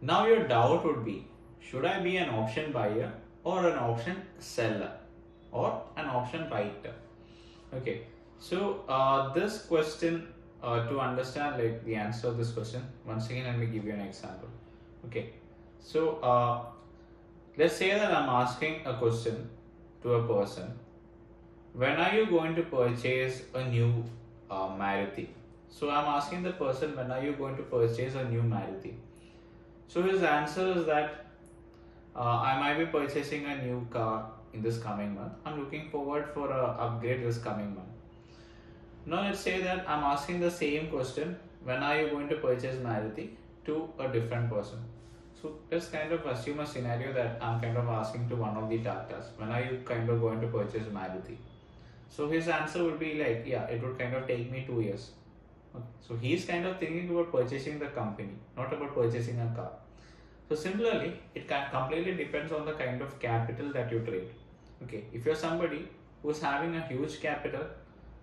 Now your doubt would be, should I be an option buyer or an option seller or an option writer? Okay, so this question, to understand like the answer of this question, once again let me give you an example. Okay, so let's say that I'm asking a question to a person, when are you going to purchase a new Maruti? So I'm asking the person, when are you going to purchase a new Maruti? So his answer is that I might be purchasing a new car in this coming month. I'm looking forward for a upgrade this coming month. Now let's say that I'm asking the same question, when are you going to purchase Maruti, to a different person. So let's kind of assume a scenario that I'm kind of asking to one of the Tatas, when are you kind of going to purchase Maruti? So his answer would be like, yeah, it would kind of take me 2 years. Okay. So he's kind of thinking about purchasing the company, not about purchasing a car. So similarly, it completely depends on the kind of capital that you trade. Okay, if you're somebody who's having a huge capital,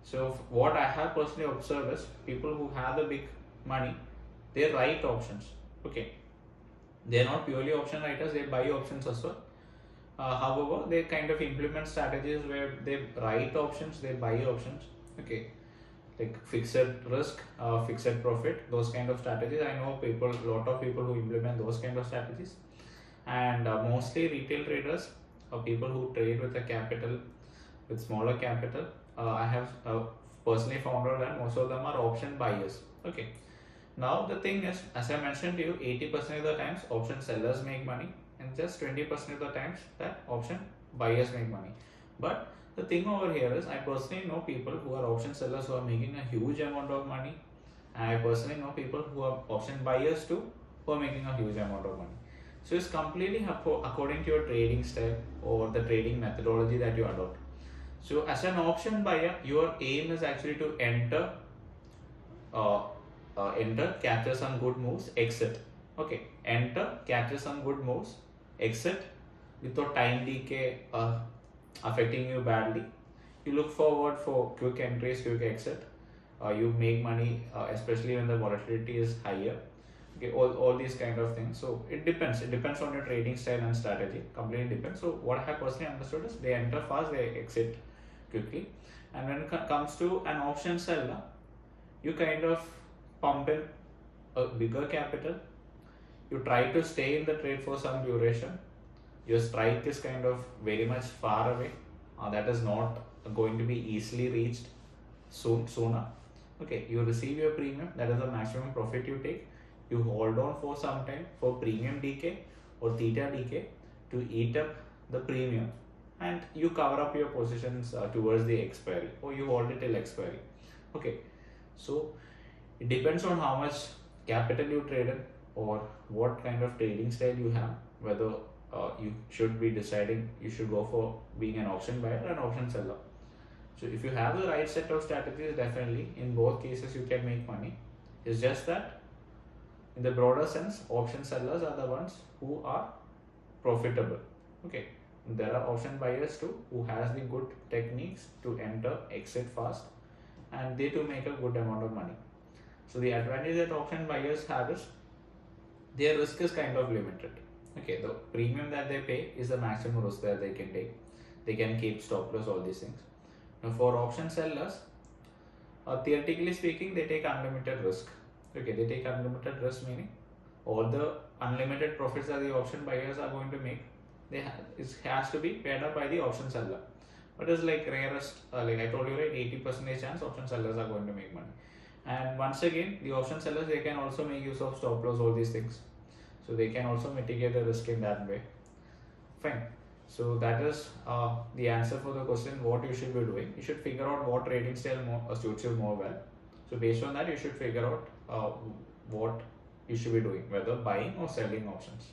so what I have personally observed is people who have the big money, they write options. Okay, they're not purely option writers; they buy options as well. However, they kind of implement strategies where they write options, they buy options. Okay, like fixed risk, fixed profit, those kind of strategies. I know people, lot of people who implement those kind of strategies, and mostly retail traders, people who trade with a capital, with smaller capital. I have personally found out that most of them are option buyers. Okay. Now the thing is, as I mentioned to you, 80% of the times option sellers make money, and just 20% of the times that option buyers make money. But the thing over here is, I personally know people who are option sellers who are making a huge amount of money. And I personally know people who are option buyers too, who are making a huge amount of money. So it's completely according to your trading style or the trading methodology that you adopt. So as an option buyer, your aim is actually to uh, enter, capture some good moves, exit. Okay, enter, capture some good moves, exit without time decay affecting you badly. You look forward for quick entries, quick exit. You make money, especially when the volatility is higher. Okay, all these kind of things. So it depends. It depends on your trading style and strategy. Completely depends. So what I have personally understood is, they enter fast, they exit quickly. And when it comes to an option seller, you kind of pump in a bigger capital. You try to stay in the trade for some duration. Your strike is kind of very much far away. That is not going to be easily reached sooner. Okay, you receive your premium, that is the maximum profit you take. You hold on for some time for premium decay or theta decay to eat up the premium, and you cover up your positions towards the expiry, or you hold it till expiry. Okay, so it depends on how much capital you traded or what kind of trading style you have, whether you should be deciding you should go for being an option buyer or an option seller. So if you have the right set of strategies, definitely in both cases you can make money. It's just that in the broader sense, option sellers are the ones who are profitable. Okay, there are option buyers too who has the good techniques to enter, exit fast, and they too make a good amount of money. So the advantage that option buyers have is their risk is kind of limited. Okay, the premium that they pay is the maximum risk that they can take. They can keep stop loss, all these things. Now for option sellers, theoretically speaking, they take unlimited risk. Okay, they take unlimited risk, meaning all the unlimited profits that the option buyers are going to make, it has to be paid up by the option seller. But it's like rarest, like I told you, right, 80% chance option sellers are going to make money. And once again, the option sellers, they can also make use of stop loss, all these things. So they can also mitigate the risk in that way. Fine. So that is the answer for the question, what you should be doing. You should figure out what trading style suits you more well. So based on that, you should figure out what you should be doing, whether buying or selling options.